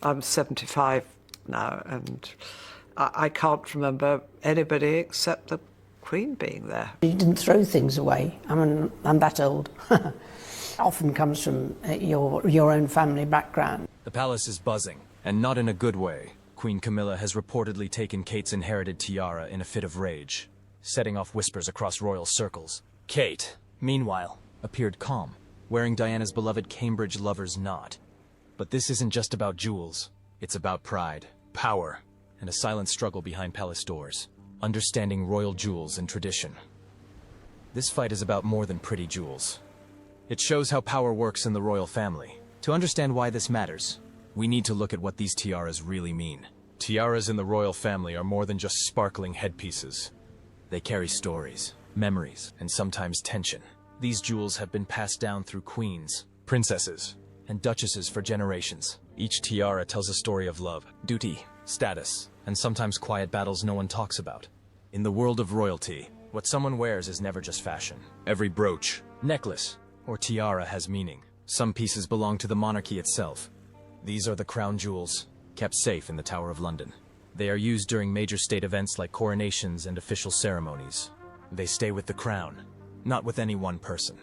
I'm 75 now, and I can't remember anybody except the Queen being there. You didn't throw things away. I mean, I'm that old. Often comes from your own family background. The palace is buzzing, and not in a good way. Queen Camilla has reportedly taken Kate's inherited tiara in a fit of rage, setting off whispers across royal circles. Kate, meanwhile, appeared calm, wearing Diana's beloved Cambridge lover's knot. But this isn't just about jewels. It's about pride, power, and a silent struggle behind palace doors. Understanding royal jewels and tradition. This fight is about more than pretty jewels. It shows how power works in the royal family. To understand why this matters, we need to look at what these tiaras really mean. Tiaras in the royal family are more than just sparkling headpieces. They carry stories, memories, and sometimes tension. These jewels have been passed down through queens, princesses, and duchesses for generations. Each tiara tells a story of love, duty, status, and sometimes quiet battles no one talks about. In the world of royalty, what someone wears is never just fashion. Every brooch, necklace, or tiara has meaning. Some pieces belong to the monarchy itself. These are the crown jewels, kept safe in the Tower of London. They are used during major state events like coronations and official ceremonies. They stay with the crown, not with any one person.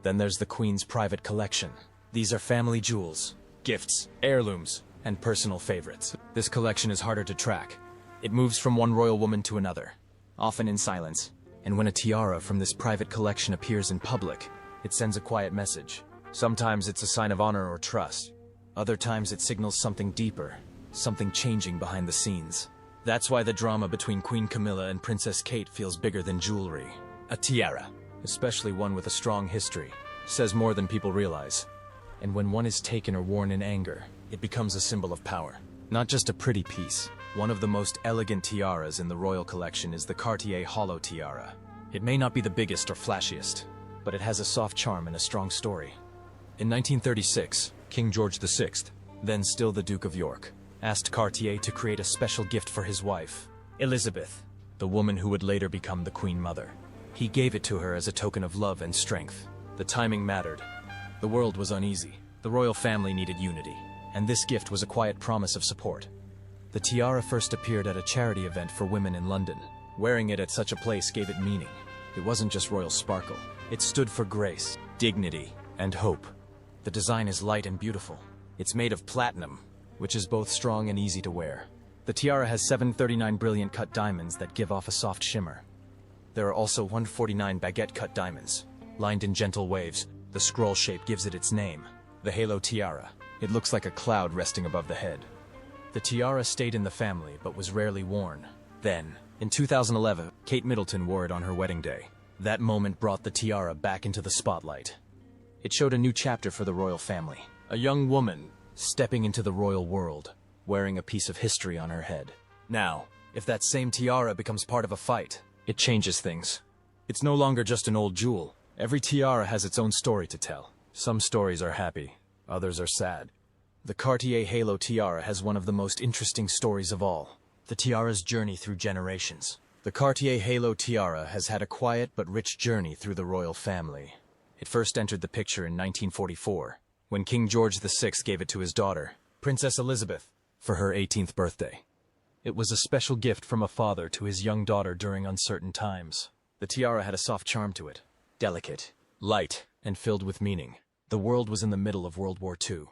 Then there's the Queen's private collection. These are family jewels, gifts, heirlooms, and personal favorites. This collection is harder to track. It moves from one royal woman to another, often in silence. And when a tiara from this private collection appears in public, it sends a quiet message. Sometimes it's a sign of honor or trust. Other times it signals something deeper, something changing behind the scenes. That's why the drama between Queen Camilla and Princess Kate feels bigger than jewelry. A tiara, especially one with a strong history, says more than people realize. And when one is taken or worn in anger, it becomes a symbol of power. Not just a pretty piece. One of the most elegant tiaras in the royal collection is the Cartier hollow tiara. It may not be the biggest or flashiest, but it has a soft charm and a strong story. In 1936, King George VI, then still the Duke of York, asked Cartier to create a special gift for his wife, Elizabeth, the woman who would later become the Queen Mother. He gave it to her as a token of love and strength. The timing mattered. The world was uneasy. The royal family needed unity, and this gift was a quiet promise of support. The tiara first appeared at a charity event for women in London. Wearing it at such a place gave it meaning. It wasn't just royal sparkle. It stood for grace, dignity, and hope. The design is light and beautiful. It's made of platinum, which is both strong and easy to wear. The tiara has 739 brilliant cut diamonds that give off a soft shimmer. There are also 149 baguette cut diamonds, lined in gentle waves. The scroll shape gives it its name, the halo tiara. It looks like a cloud resting above the head. The tiara stayed in the family but was rarely worn. Then, in 2011, Kate Middleton wore it on her wedding day. That moment brought the tiara back into the spotlight. It showed a new chapter for the royal family. A young woman stepping into the royal world, wearing a piece of history on her head. Now, if that same tiara becomes part of a fight, it changes things. It's no longer just an old jewel. Every tiara has its own story to tell. Some stories are happy, others are sad. The Cartier Halo tiara has one of the most interesting stories of all. The tiara's journey through generations. The Cartier Halo tiara has had a quiet but rich journey through the royal family. It first entered the picture in 1944, when King George VI gave it to his daughter, Princess Elizabeth, for her 18th birthday. It was a special gift from a father to his young daughter during uncertain times. The tiara had a soft charm to it, delicate, light, and filled with meaning. The world was in the middle of World War II.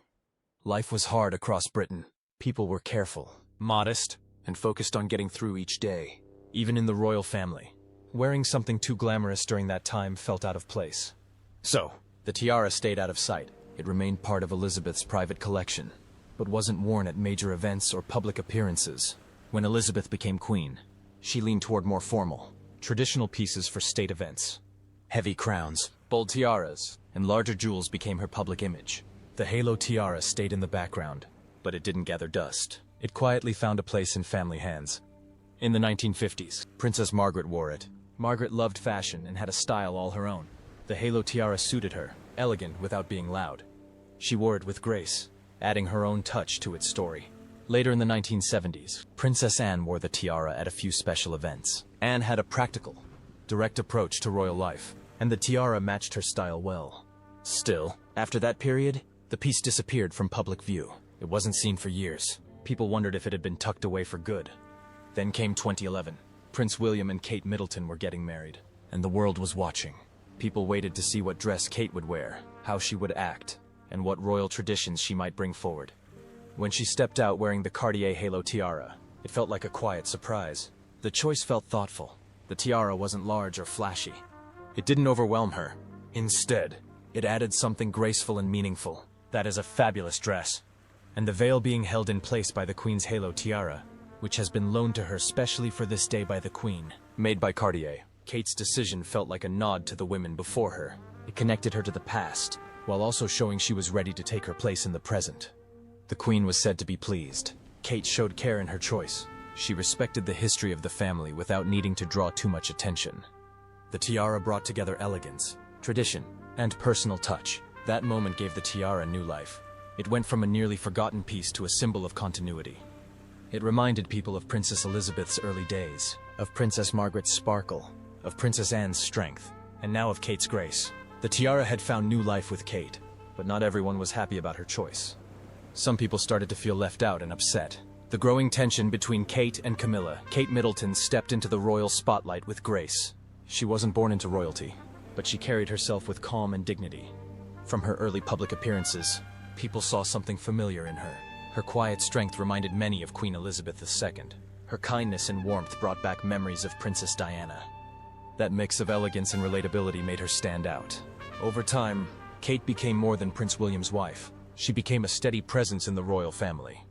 Life was hard across Britain. People were careful, modest, and focused on getting through each day. Even in the royal family, wearing something too glamorous during that time felt out of place. So, the tiara stayed out of sight. It remained part of Elizabeth's private collection, but wasn't worn at major events or public appearances. When Elizabeth became queen, she leaned toward more formal, traditional pieces for state events. Heavy crowns, bold tiaras, and larger jewels became her public image. The halo tiara stayed in the background, but it didn't gather dust. It quietly found a place in family hands. In the 1950s, Princess Margaret wore it. Margaret loved fashion and had a style all her own. The halo tiara suited her, elegant without being loud. She wore it with grace, adding her own touch to its story. Later in the 1970s, Princess Anne wore the tiara at a few special events. Anne had a practical, direct approach to royal life, and the tiara matched her style well. Still, after that period, the piece disappeared from public view. It wasn't seen for years. People wondered if it had been tucked away for good. Then came 2011. Prince William and Kate Middleton were getting married, and the world was watching. People waited to see what dress Kate would wear, how she would act, and what royal traditions she might bring forward. When she stepped out wearing the Cartier halo tiara, it felt like a quiet surprise. The choice felt thoughtful. The tiara wasn't large or flashy. It didn't overwhelm her. Instead, it added something graceful and meaningful. That is a fabulous dress. And the veil being held in place by the Queen's halo tiara, which has been loaned to her specially for this day by the Queen, made by Cartier. Kate's decision felt like a nod to the women before her. It connected her to the past, while also showing she was ready to take her place in the present. The Queen was said to be pleased. Kate showed care in her choice. She respected the history of the family without needing to draw too much attention. The tiara brought together elegance, tradition, and personal touch. That moment gave the tiara new life. It went from a nearly forgotten piece to a symbol of continuity. It reminded people of Princess Elizabeth's early days, of Princess Margaret's sparkle, of Princess Anne's strength, and now of Kate's grace. The tiara had found new life with Kate, but not everyone was happy about her choice. Some people started to feel left out and upset. The growing tension between Kate and Camilla, Kate Middleton stepped into the royal spotlight with grace. She wasn't born into royalty, but she carried herself with calm and dignity. From her early public appearances, people saw something familiar in her. Her quiet strength reminded many of Queen Elizabeth II. Her kindness and warmth brought back memories of Princess Diana. That mix of elegance and relatability made her stand out. Over time, Kate became more than Prince William's wife. She became a steady presence in the royal family.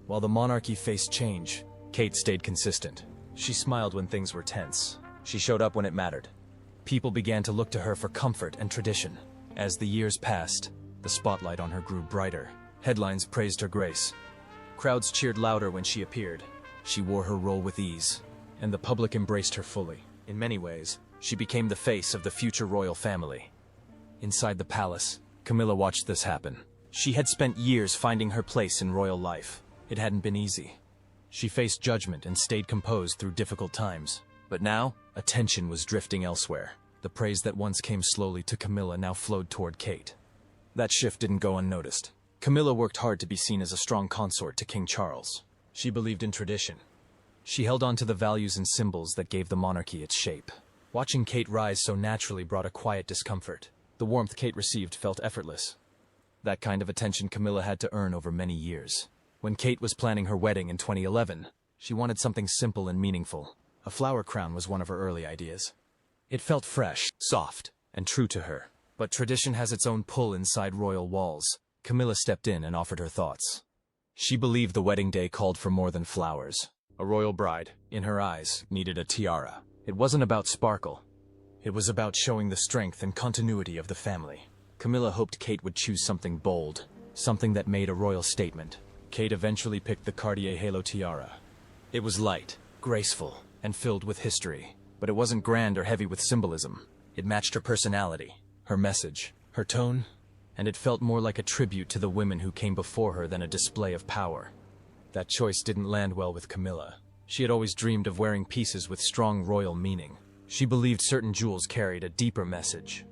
While the monarchy faced change, Kate stayed consistent. She smiled when things were tense. She showed up when it mattered. People began to look to her for comfort and tradition. As the years passed, the spotlight on her grew brighter. Headlines praised her grace. Crowds cheered louder when she appeared. She wore her role with ease, and the public embraced her fully. In many ways, she became the face of the future royal family. Inside the palace, Camilla watched this happen. She had spent years finding her place in royal life. It hadn't been easy. She faced judgment and stayed composed through difficult times. But now, attention was drifting elsewhere. The praise that once came slowly to Camilla now flowed toward Kate. That shift didn't go unnoticed. Camilla worked hard to be seen as a strong consort to King Charles. She believed in tradition. She held on to the values and symbols that gave the monarchy its shape. Watching Kate rise so naturally brought a quiet discomfort. The warmth Kate received felt effortless. That kind of attention Camilla had to earn over many years. When Kate was planning her wedding in 2011, she wanted something simple and meaningful. A flower crown was one of her early ideas. It felt fresh, soft, and true to her. But tradition has its own pull inside royal walls. Camilla stepped in and offered her thoughts. She believed the wedding day called for more than flowers. A royal bride, in her eyes, needed a tiara. It wasn't about sparkle. It was about showing the strength and continuity of the family. Camilla hoped Kate would choose something bold, something that made a royal statement. Kate eventually picked the Cartier halo tiara. It was light, graceful, and filled with history. But it wasn't grand or heavy with symbolism. It matched her personality, her message, her tone, and it felt more like a tribute to the women who came before her than a display of power. That choice didn't land well with Camilla. She had always dreamed of wearing pieces with strong royal meaning. She believed certain jewels carried a deeper message.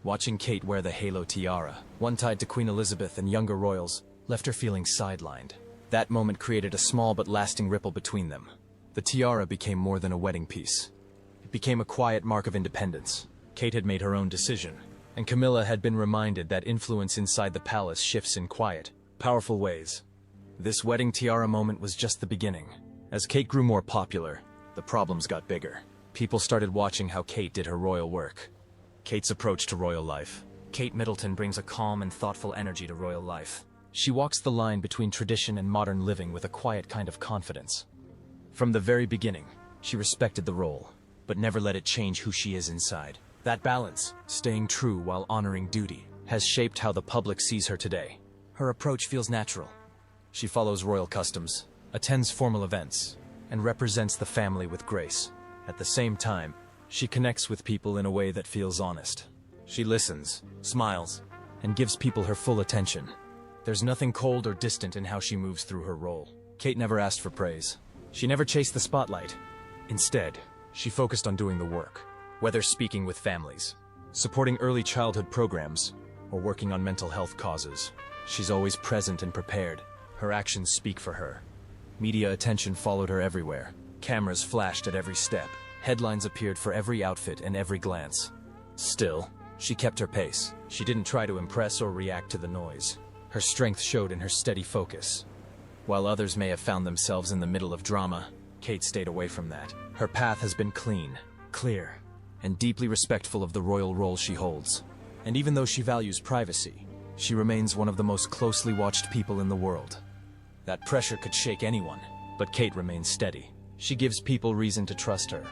Watching Kate wear the halo tiara, one tied to Queen Elizabeth and younger royals, left her feeling sidelined. That moment created a small but lasting ripple between them. The tiara became more than a wedding piece. It became a quiet mark of independence. Kate had made her own decision, and Camilla had been reminded that influence inside the palace shifts in quiet, powerful ways. This wedding tiara moment was just the beginning. As Kate grew more popular, the problems got bigger. People started watching how Kate did her royal work. Kate's approach to royal life. Kate Middleton brings a calm and thoughtful energy to royal life. She walks the line between tradition and modern living with a quiet kind of confidence. From the very beginning, she respected the role, but never let it change who she is inside. That balance, staying true while honoring duty, has shaped how the public sees her today. Her approach feels natural. She follows royal customs, attends formal events, and represents the family with grace. At the same time, she connects with people in a way that feels honest. She listens, smiles, and gives people her full attention. There's nothing cold or distant in how she moves through her role. Kate never asked for praise. She never chased the spotlight. Instead, she focused on doing the work, whether speaking with families, supporting early childhood programs, or working on mental health causes. She's always present and prepared, Her actions speak for her. Media attention followed her everywhere. Cameras flashed at every step. Headlines appeared for every outfit and every glance. Still, she kept her pace. She didn't try to impress or react to the noise. Her strength showed in her steady focus. While others may have found themselves in the middle of drama, Kate stayed away from that. Her path has been clean, clear, and deeply respectful of the royal role she holds. And even though she values privacy, she remains one of the most closely watched people in the world. That pressure could shake anyone, but Kate remains steady. She gives people reason to trust her.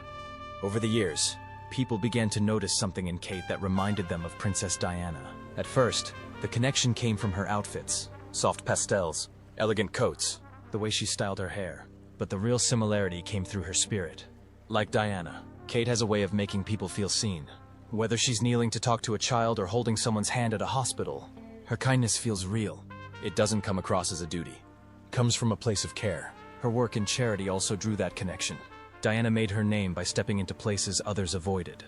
Over the years, people began to notice something in Kate that reminded them of Princess Diana. At first, the connection came from her outfits, soft pastels, elegant coats, the way she styled her hair. But the real similarity came through her spirit. Like Diana, Kate has a way of making people feel seen. Whether she's kneeling to talk to a child or holding someone's hand at a hospital, her kindness feels real. It doesn't come across as a duty. It comes from a place of care. Her work in charity also drew that connection. Diana made her name by stepping into places others avoided.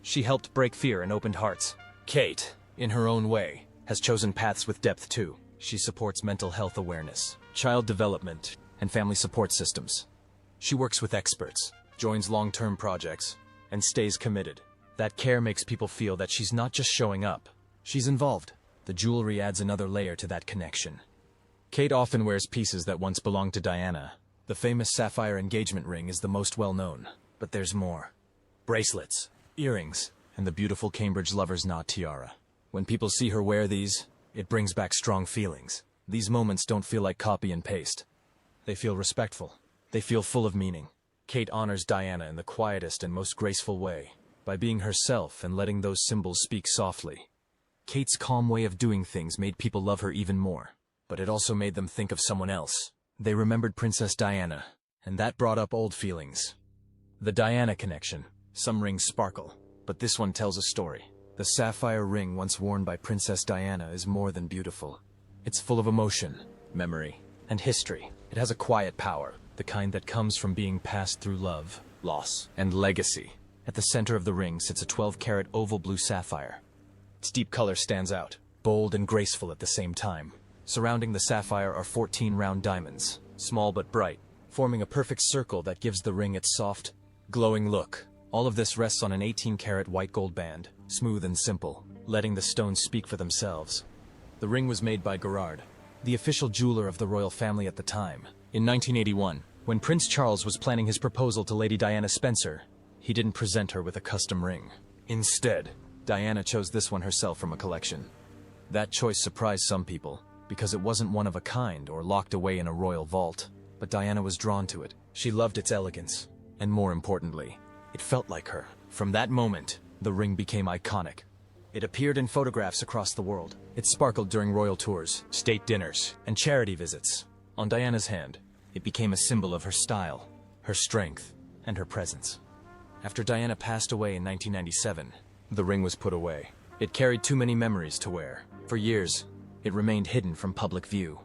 She helped break fear and opened hearts. Kate, in her own way, has chosen paths with depth too. She supports mental health awareness, child development, and family support systems. She works with experts, joins long-term projects, and stays committed. That care makes people feel that she's not just showing up, she's involved. The jewelry adds another layer to that connection. Kate often wears pieces that once belonged to Diana. The famous sapphire engagement ring is the most well-known, but there's more. Bracelets, earrings, and the beautiful Cambridge Lover's Knot tiara. When people see her wear these, it brings back strong feelings. These moments don't feel like copy and paste. They feel respectful. They feel full of meaning. Kate honors Diana in the quietest and most graceful way, by being herself and letting those symbols speak softly. Kate's calm way of doing things made people love her even more, but it also made them think of someone else. They remembered Princess Diana, and that brought up old feelings. The Diana connection. Some rings sparkle, but this one tells a story. The sapphire ring once worn by Princess Diana is more than beautiful. It's full of emotion, memory, and history. It has a quiet power, the kind that comes from being passed through love, loss, and legacy. At the center of the ring sits a 12-karat oval blue sapphire. Its deep color stands out, bold and graceful at the same time. Surrounding the sapphire are 14 round diamonds, small but bright, forming a perfect circle that gives the ring its soft, glowing look. All of this rests on an 18-karat white gold band, smooth and simple, letting the stones speak for themselves. The ring was made by Gerard, the official jeweler of the royal family at the time. In 1981, when Prince Charles was planning his proposal to Lady Diana Spencer, he didn't present her with a custom ring. Instead, Diana chose this one herself from a collection. That choice surprised some people, because it wasn't one of a kind or locked away in a royal vault. But Diana was drawn to it. She loved its elegance, and more importantly, it felt like her. From that moment, the ring became iconic. It appeared in photographs across the world. It sparkled during royal tours, state dinners, and charity visits. On Diana's hand, it became a symbol of her style, her strength, and her presence. After Diana passed away in 1997, the ring was put away. It carried too many memories to wear. For years, it remained hidden from public view.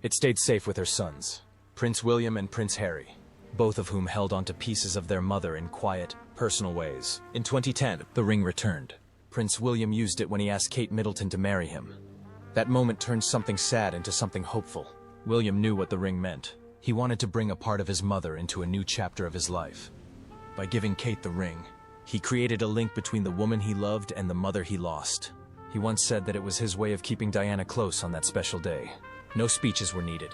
It stayed safe with her sons, Prince William and Prince Harry, both of whom held onto pieces of their mother in quiet, personal ways. In 2010, the ring returned. Prince William used it when he asked Kate Middleton to marry him. That moment turned something sad into something hopeful. William knew what the ring meant. He wanted to bring a part of his mother into a new chapter of his life. By giving Kate the ring, he created a link between the woman he loved and the mother he lost. He once said that it was his way of keeping Diana close on that special day. No speeches were needed.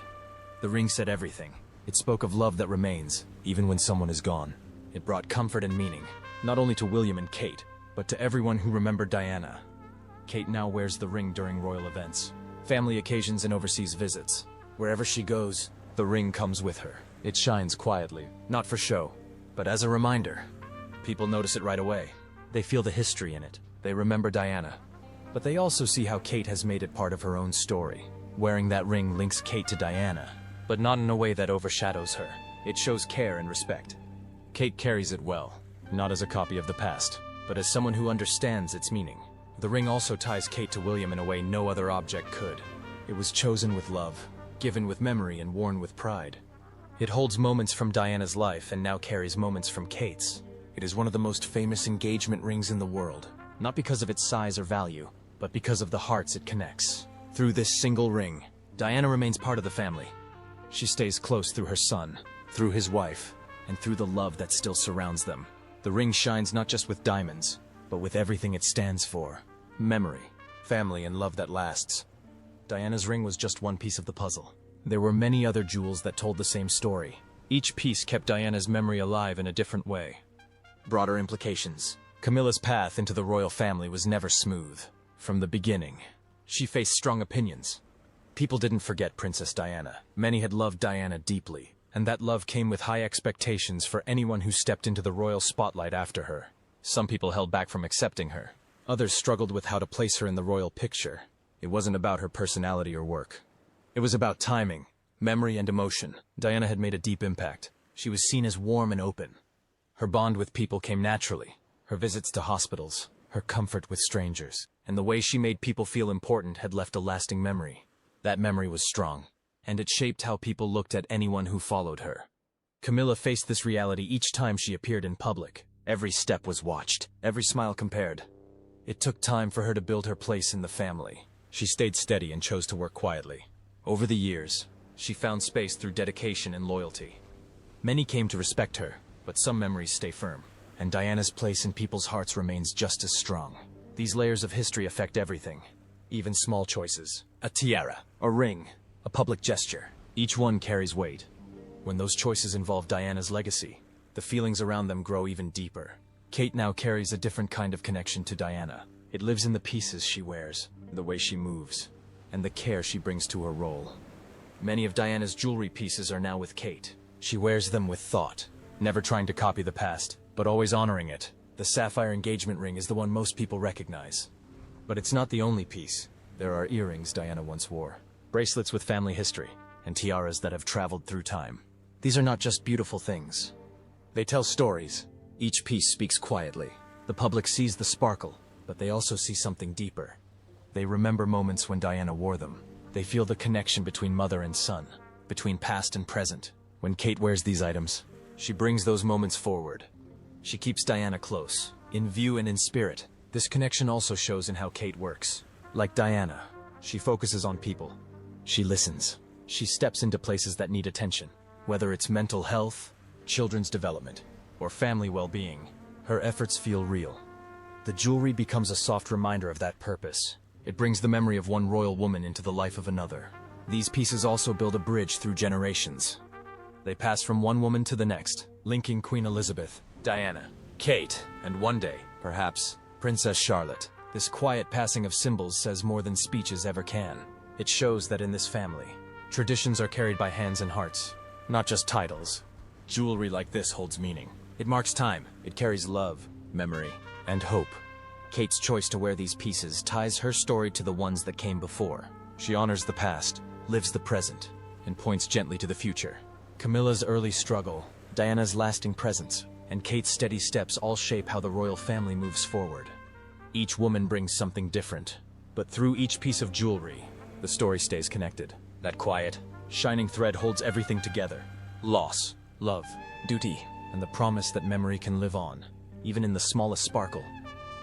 The ring said everything. It spoke of love that remains, even when someone is gone. It brought comfort and meaning, not only to William and Kate, but to everyone who remembered Diana. Kate now wears the ring during royal events, family occasions, and overseas visits. Wherever she goes, the ring comes with her. It shines quietly, not for show, but as a reminder. People notice it right away. They feel the history in it. They remember Diana. But they also see how Kate has made it part of her own story. Wearing that ring links Kate to Diana, but not in a way that overshadows her. It shows care and respect. Kate carries it well, not as a copy of the past, but as someone who understands its meaning. The ring also ties Kate to William in a way no other object could. It was chosen with love, given with memory, and worn with pride. It holds moments from Diana's life and now carries moments from Kate's. It is one of the most famous engagement rings in the world, not because of its size or value, but because of the hearts it connects. Through this single ring, Diana remains part of the family. She stays close through her son, through his wife, and through the love that still surrounds them. The ring shines not just with diamonds, but with everything it stands for. Memory, family, and love that lasts. Diana's ring was just one piece of the puzzle. There were many other jewels that told the same story. Each piece kept Diana's memory alive in a different way. Broader implications. Camilla's path into the royal family was never smooth. From the beginning, she faced strong opinions. People didn't forget Princess Diana. Many had loved Diana deeply, and that love came with high expectations for anyone who stepped into the royal spotlight after her. Some people held back from accepting her. Others struggled with how to place her in the royal picture. It wasn't about her personality or work. It was about timing, memory, and emotion. Diana had made a deep impact. She was seen as warm and open. Her bond with people came naturally. Her visits to hospitals, her comfort with strangers, and the way she made people feel important had left a lasting memory. That memory was strong, and it shaped how people looked at anyone who followed her. Camilla faced this reality each time she appeared in public. Every step was watched, every smile compared. It took time for her to build her place in the family. She stayed steady and chose to work quietly. Over the years, she found space through dedication and loyalty. Many came to respect her, but some memories stay firm, and Diana's place in people's hearts remains just as strong. These layers of history affect everything, even small choices. A tiara, a ring, a public gesture. Each one carries weight. When those choices involve Diana's legacy, the feelings around them grow even deeper. Kate now carries a different kind of connection to Diana. It lives in the pieces she wears, the way she moves, and the care she brings to her role. Many of Diana's jewelry pieces are now with Kate. She wears them with thought, never trying to copy the past, but always honoring it. The sapphire engagement ring is the one most people recognize. But it's not the only piece. There are earrings Diana once wore, bracelets with family history, and tiaras that have traveled through time. These are not just beautiful things. They tell stories. Each piece speaks quietly. The public sees the sparkle, but they also see something deeper. They remember moments when Diana wore them. They feel the connection between mother and son, between past and present. When Kate wears these items, she brings those moments forward. She keeps Diana close, in view and in spirit. This connection also shows in how Kate works. Like Diana, she focuses on people. She listens. She steps into places that need attention, whether it's mental health, children's development, or family well-being. Her efforts feel real. The jewelry becomes a soft reminder of that purpose. It brings the memory of one royal woman into the life of another. These pieces also build a bridge through generations. They pass from one woman to the next, linking Queen Elizabeth, Diana, Kate, and one day, perhaps, Princess Charlotte. This quiet passing of symbols says more than speeches ever can. It shows that in this family, traditions are carried by hands and hearts, not just titles. Jewelry like this holds meaning. It marks time. It carries love, memory, and hope. Kate's choice to wear these pieces ties her story to the ones that came before. She honors the past, lives the present, and points gently to the future. Camilla's early struggle, Diana's lasting presence, and Kate's steady steps all shape how the royal family moves forward. Each woman brings something different, but through each piece of jewelry, the story stays connected. That quiet, shining thread holds everything together. Loss, love, duty, and the promise that memory can live on, even in the smallest sparkle.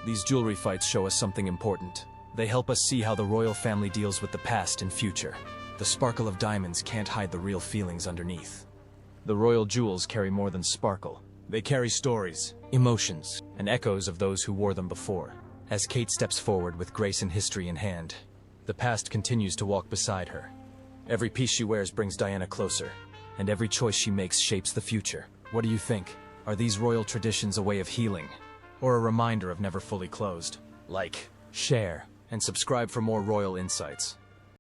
These jewelry fights show us something important. They help us see how the royal family deals with the past and future. The sparkle of diamonds can't hide the real feelings underneath. The royal jewels carry more than sparkle. They carry stories, emotions, and echoes of those who wore them before. As Kate steps forward with grace and history in hand, the past continues to walk beside her. Every piece she wears brings Diana closer, and every choice she makes shapes the future. What do you think? Are these royal traditions a way of healing, or a reminder of never fully closed? Like, share, and subscribe for more royal insights.